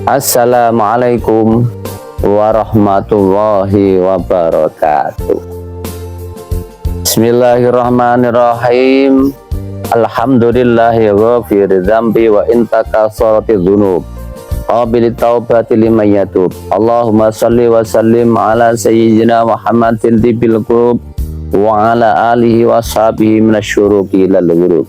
Assalamualaikum warahmatullahi wabarakatuh. Bismillahirrahmanirrahim. Alhamdulillahi ghafiri dzambi wa intakasarati dzunub qabilit taubati liman yatub. Allahumma shalli wa sallim ala sayyidina Muhammadin tibil qulub wa ala alihi wa sahbihi minasyuruki lal ghurub.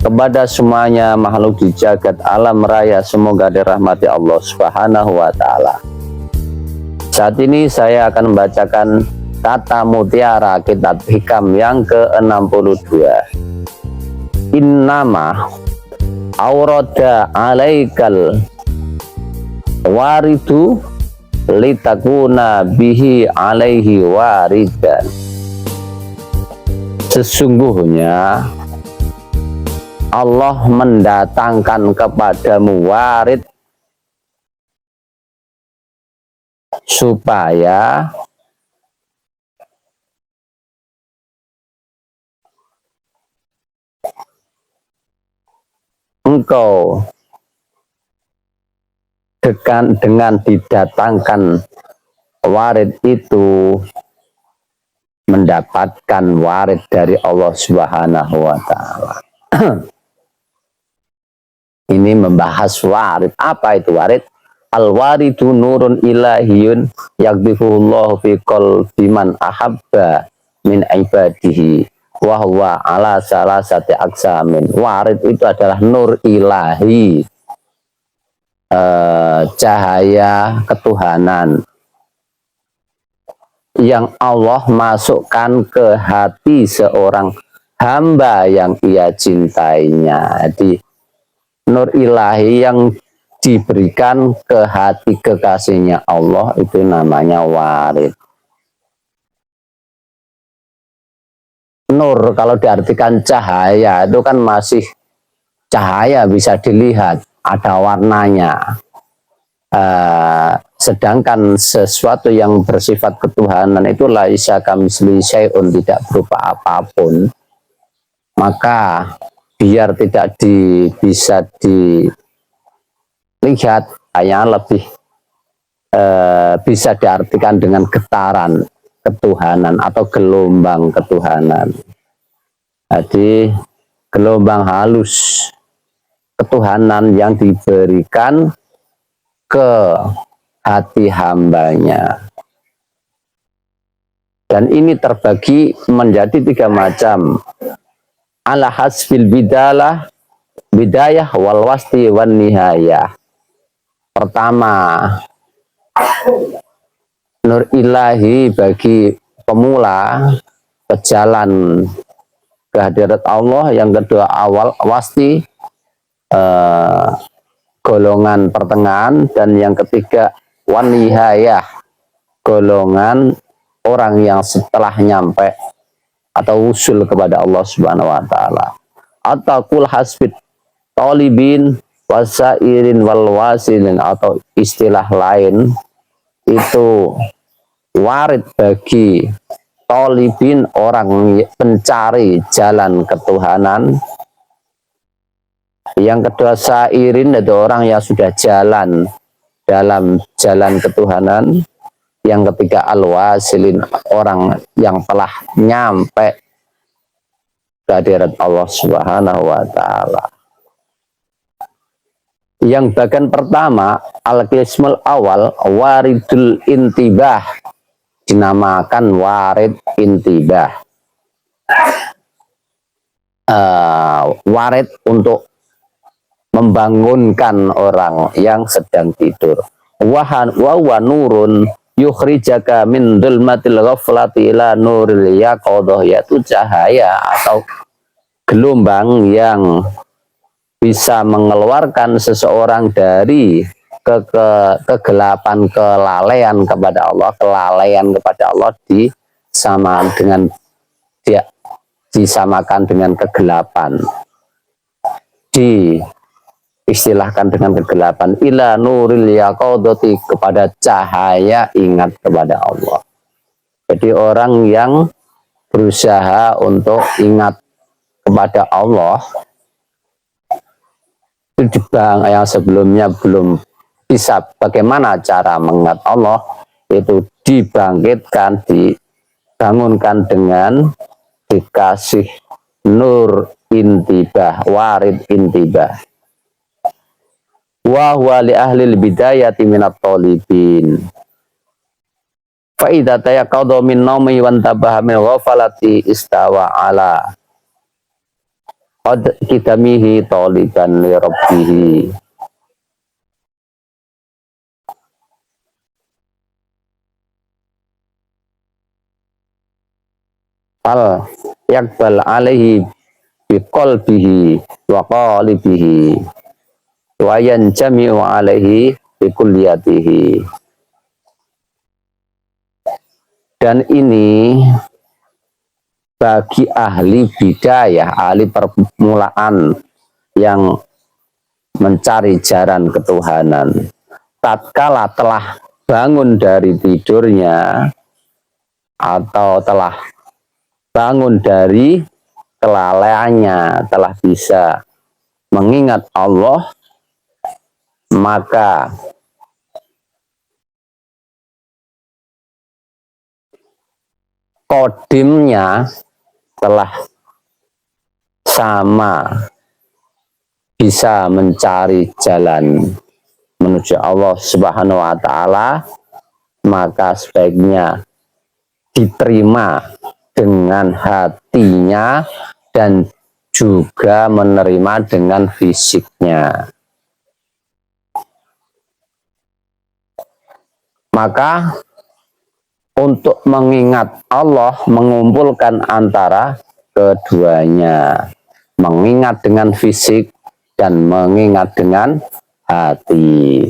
Kepada semuanya makhluk di jagat alam raya, semoga dirahmati Allah Subhanahu wa Ta'ala. Saat ini saya akan membacakan kata mutiara kitab hikam yang ke-62. Innama aurada alaikal waridu litakuna bihi alaihi waridan. Sesungguhnya Allah mendatangkan kepadamu warid supaya engkau dengan didatangkan warid itu mendapatkan warid dari Allah Subhanahu wa Ta'ala. Ini membahas warid. Apa itu warid? Al-waridu nurun ilahiyun yakdifuhullahu fi qalbi man ahabba min ibadihi wa huwa ala salasati aksamin. Warid itu adalah nur ilahi, cahaya ketuhanan yang Allah masukkan ke hati seorang hamba yang ia cintainya. Jadi nur ilahi yang diberikan ke hati kekasihnya Allah itu namanya warid. Nur kalau diartikan cahaya itu kan masih cahaya, bisa dilihat, ada warnanya. Sedangkan sesuatu yang bersifat ketuhanan itu laisa kamitslihi syai'un, tidak berupa apapun. Maka biar tidak bisa dilihat, hanya lebih bisa diartikan dengan getaran ketuhanan atau gelombang ketuhanan. Jadi gelombang halus ketuhanan yang diberikan ke hati hambanya. Dan ini terbagi menjadi 3 macam. Ala hasbil bidayah wal wasti wan nihayah. Pertama, nur ilahi bagi pemula berjalan ke hadirat Allah. Yang kedua, awal wasti, golongan pertengahan. Dan yang ketiga, wan nihayah, golongan orang yang setelah nyampe atau usul kepada Allah Subhanahu wa Ta'ala. Atau kul hasbit talibin wasairin wal wasilin, atau istilah lain itu warid bagi talibin, orang pencari jalan ketuhanan. Yang kedua sairin, itu orang yang sudah jalan dalam jalan ketuhanan. Yang ketiga al-wasilin, orang yang telah nyampe ke hadirat Allah Subhanahu wa Ta'ala. Yang bagian pertama, al-qismul awal, waridul intibah, dinamakan warid intibah. Warid untuk membangunkan orang yang sedang tidur. Wa nurun yukhrijaka min dhulmatil ghaflati ila nuril yaqadhah, yaitu cahaya atau gelombang yang bisa mengeluarkan seseorang dari kegelapan, kelalaian kepada Allah. Kelalaian kepada Allah disamakan dengan kegelapan, istilahkan dengan kegelapan. Ila nuril yaqadati, kepada cahaya ingat kepada Allah. Jadi orang yang berusaha untuk ingat kepada Allah, itu yang sebelumnya belum bisa bagaimana cara mengingat Allah, itu dibangkitkan, dibangunkan dengan dikasih nur intibah, warid intibah. Wa huwa li ahli bidayati minat talibin. Fa idza tayaqadha min naumi wa tabaha min ghafalati istawa ala qad kidamihi taliban li rabbih. Al yakbal alaihi biqalbihi wa qalibihi wa yanjami'u alaihi bikulliyatihi. Dan ini bagi ahli bidayah, ahli permulaan yang mencari jalan ketuhanan, tatkala telah bangun dari tidurnya atau telah bangun dari kelalaiannya, telah bisa mengingat Allah, maka kodimnya telah sama, bisa mencari jalan menuju Allah Subhanahu wa Ta'ala, maka sebaiknya diterima dengan hatinya dan juga menerima dengan fisiknya. Maka untuk mengingat Allah mengumpulkan antara keduanya, mengingat dengan fisik dan mengingat dengan hati.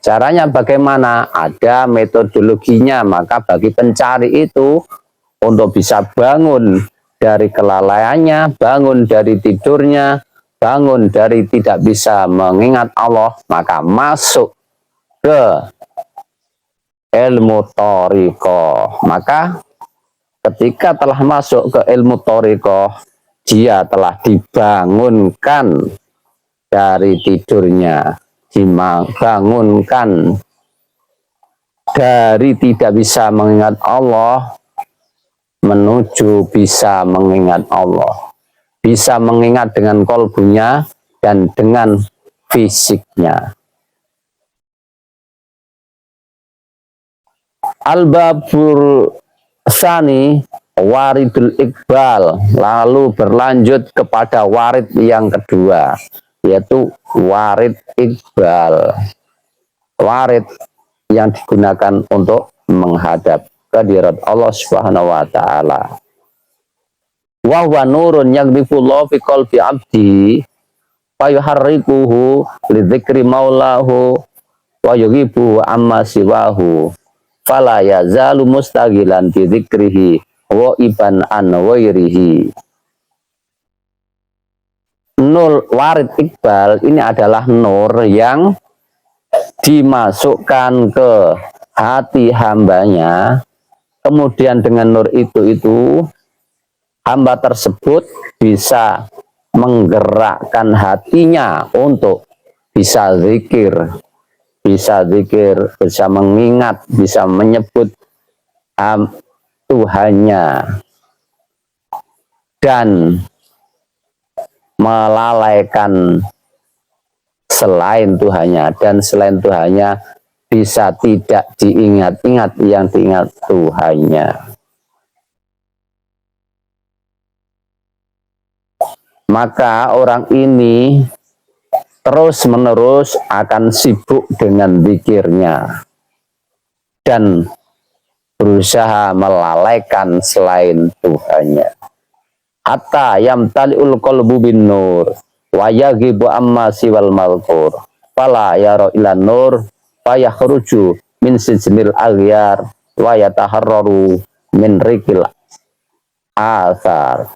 Caranya bagaimana? Ada metodologinya. Maka bagi pencari itu, untuk bisa bangun dari kelalaiannya, bangun dari tidurnya, bangun dari tidak bisa mengingat Allah, maka masuk ke ilmu thariqah. Maka ketika telah masuk ke ilmu thariqah, dia telah dibangunkan dari tidurnya, dibangunkan dari tidak bisa mengingat Allah menuju bisa mengingat Allah, bisa mengingat dengan kolbunya dan dengan fisiknya. Al-babur tsani waridul iqbal, lalu berlanjut kepada warid yang kedua, yaitu warid iqbal, warid yang digunakan untuk menghadap kehadirat Allah Subhanahu wa Ta'ala. Wa huwa nurun yaghdifullahu fi qalbi abdi fa yuharrikuhu li dzikri maulahu wa yughibu amma siwahu fala yazalu mustaghilan bi dzikrihi wa iban an wairihi. Nur warid iqbal ini adalah nur yang dimasukkan ke hati hambanya. Kemudian dengan nur itu hamba tersebut bisa menggerakkan hatinya untuk bisa zikir, bisa mengingat, bisa menyebut Tuhannya dan melalaikan selain Tuhannya, dan selain Tuhannya bisa tidak diingat-ingat yang diingat Tuhannya. Maka orang ini terus-menerus akan sibuk dengan zikirnya dan berusaha melalaikan selain Tuhannya. Hatta yamtali'ul qalbu bin nur wa yaghibu amma siwal malkur fala yara ilan nur fa yakhruju min sijnil aghyar wa yataharraru min rikil asar.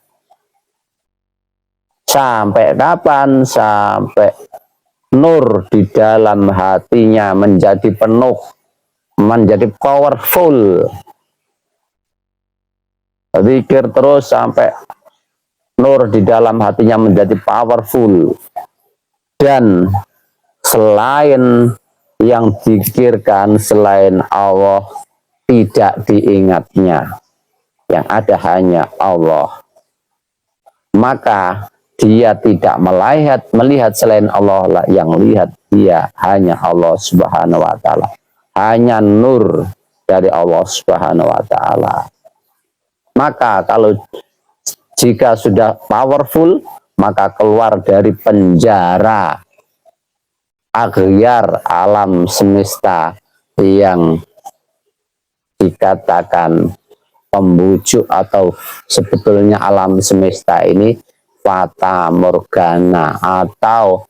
Sampai kapan? Sampai nur di dalam hatinya menjadi penuh, menjadi powerful. Zikir terus sampai nur di dalam hatinya menjadi powerful, dan selain yang dikirkan selain Allah tidak diingatnya, yang ada hanya Allah, maka dia tidak melihat selain Allah lah, yang lihat dia hanya Allah Subhanahu wa taala, hanya nur dari Allah Subhanahu wa taala. Maka kalau jika sudah powerful, maka keluar dari penjara aghyar alam semesta yang dikatakan pembujuk, atau sebetulnya alam semesta ini fata morgana, atau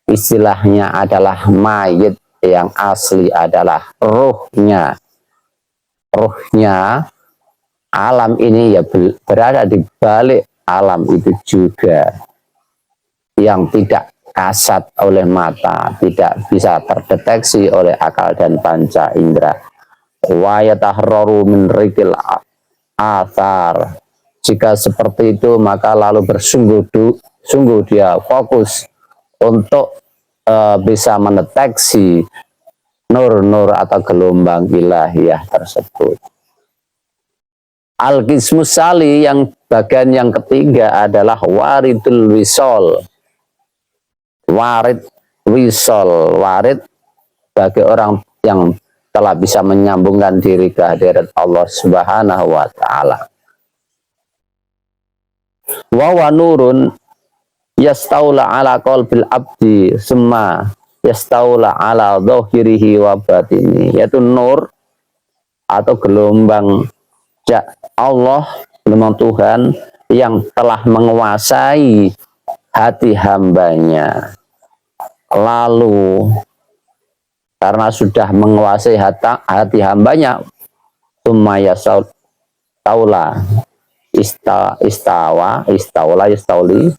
istilahnya adalah mayit, yang asli adalah ruhnya alam ini ya berada di balik alam itu juga, yang tidak kasat oleh mata, tidak bisa terdeteksi oleh akal dan panca indera. Wa yatahraru min rikil athar. Jika seperti itu, maka lalu sungguh dia fokus untuk bisa mendeteksi nur-nur atau gelombang ilahiyah tersebut. Al-Qismus Sali, yang bagian yang ketiga adalah waridul wisol. Warid wisol, warid bagi orang yang telah bisa menyambungkan diri ke hadirat Allah Subhanahu wa taala. Wa nurun yastaula ala qalbil abdi summa yastaula ala dhahirihi wa batini, yaitu nur atau gelombang Allah, gelombang Tuhan yang telah menguasai hati hambanya. Lalu karena sudah menguasai hati hambanya, sumaya taula istauli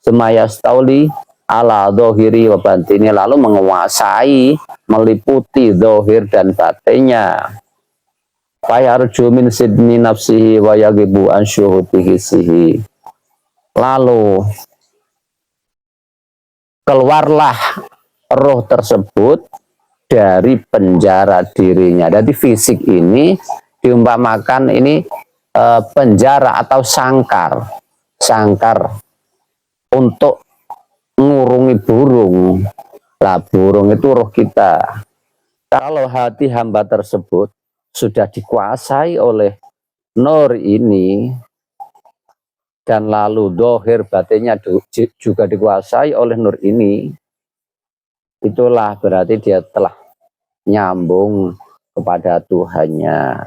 sumaya stauli ala dohiri wa batini, lalu menguasai, meliputi dohir dan batinnya. Fayarju min sidni nafsihi wa yagibu an syuhudihisihi, lalu keluarlah roh tersebut dari penjara dirinya. Jadi fisik ini diumpamakan ini penjara atau sangkar untuk ngurungi burung. Lah burung itu roh kita. Kalau hati hamba tersebut sudah dikuasai oleh nur ini, dan lalu dohir batinnya juga dikuasai oleh nur ini, itulah berarti dia telah nyambung kepada Tuhannya.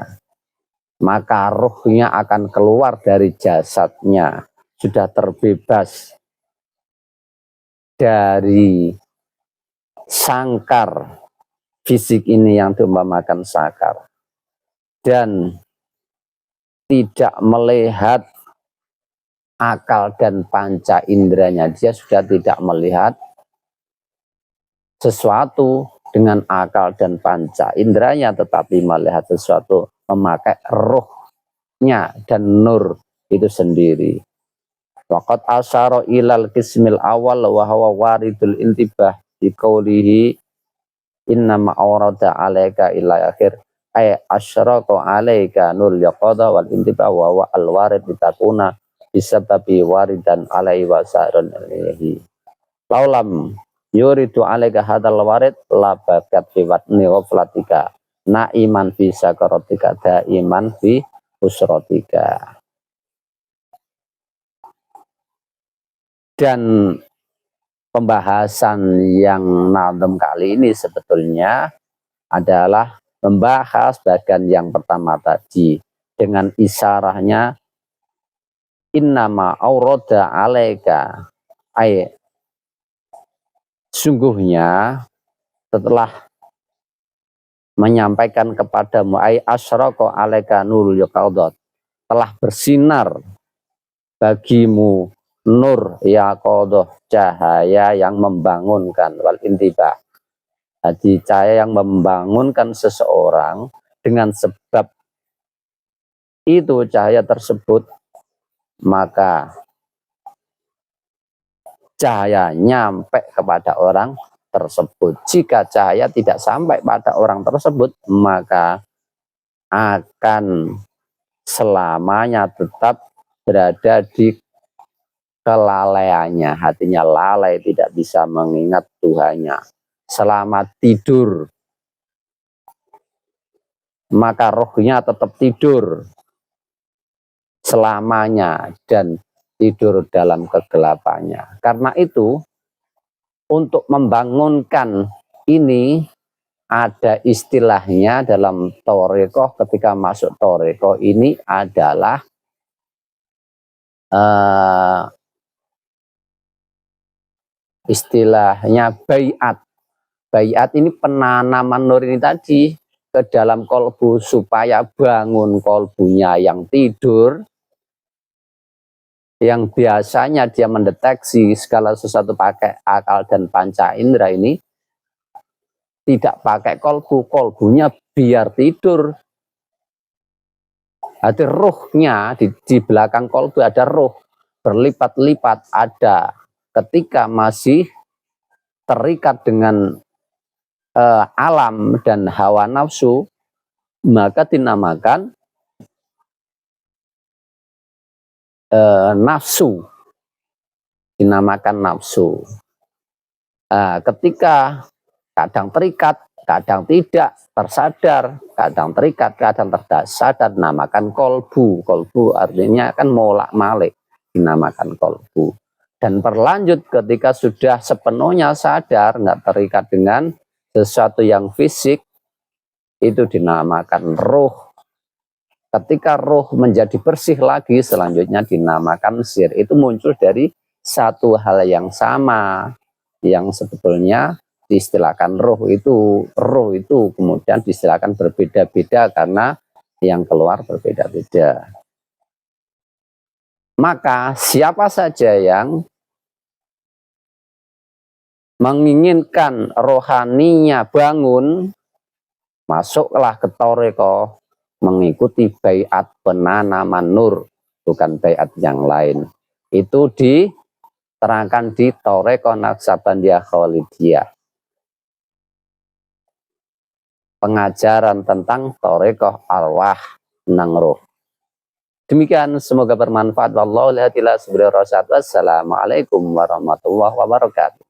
Maka ruhnya akan keluar dari jasadnya, sudah terbebas dari sangkar fisik ini yang diumpamakan sangkar, dan tidak melihat akal dan panca inderanya. Dia sudah tidak melihat sesuatu dengan akal dan panca inderanya, tetapi melihat sesuatu memakai ruhnya dan nur itu sendiri. Waqad asyara ilal qismil awal wa huwa waridul intibah bi qoulihi innama awrada alaika ila akhir, ay asyraqa alaika nur yaqada wal intibah wa huwa al warid litakuna bisababi waridan alaihi wa sa'irun ilaihi. Laulam yuridu alaika hadal warid la bakat fi watni ghaflatika naiman fi sakaratika daiman fi usratika. Dan pembahasan yang nazam kali ini sebetulnya adalah membahas bagian yang pertama tadi dengan isyarahnya innama aurada alaika, ay sungguhnya setelah menyampaikan kepadamu, ay asyraqa alaika nurul yaqadat, telah bersinar bagimu nur yaqadah, cahaya yang membangunkan, wal intibah, jadi cahaya yang membangunkan seseorang. Dengan sebab itu cahaya tersebut, maka cahaya nyampe kepada orang tersebut. Jika cahaya tidak sampai pada orang tersebut, maka akan selamanya tetap berada di kelalaiannya. Hatinya lalai, tidak bisa mengingat Tuhannya. Selama tidur, maka rohnya tetap tidur selamanya dan tidur dalam kegelapannya. Karena itu, untuk membangunkan ini, ada istilahnya dalam Torekoh. Ketika masuk Torekoh ini adalah istilahnya bayat. Bayat ini penanaman nur ini tadi ke dalam kolbu, supaya bangun kolbunya yang tidur, yang biasanya dia mendeteksi segala sesuatu pakai akal dan panca indera ini, tidak pakai kolbu, kolbunya biar tidur. Ada ruhnya di belakang kolbu, ada ruh berlipat-lipat. Ada ketika masih terikat dengan alam dan hawa nafsu, maka dinamakan nafsu, dinamakan nafsu. Ketika kadang terikat, kadang tidak tersadar, kadang terikat, kadang tersadar, dinamakan kolbu. Kolbu artinya kan molak-malik, dinamakan kolbu. Dan berlanjut ketika sudah sepenuhnya sadar, nggak terikat dengan sesuatu yang fisik, itu dinamakan ruh. Ketika ruh menjadi bersih lagi, selanjutnya dinamakan sir. Itu muncul dari satu hal yang sama, yang sebetulnya diistilahkan roh itu kemudian diistilahkan berbeda-beda karena yang keluar berbeda-beda. Maka siapa saja yang menginginkan rohaninya bangun, masuklah ke Torekoh, mengikuti baiat penanaman nur, bukan baiat yang lain. Itu diterangkan di Torekoh Naksabandiyah Khalidiyah. Pengajaran tentang Torekoh Arwah Nangruh. Demikian, semoga bermanfaat. Wassalamualaikum warahmatullahi wabarakatuh.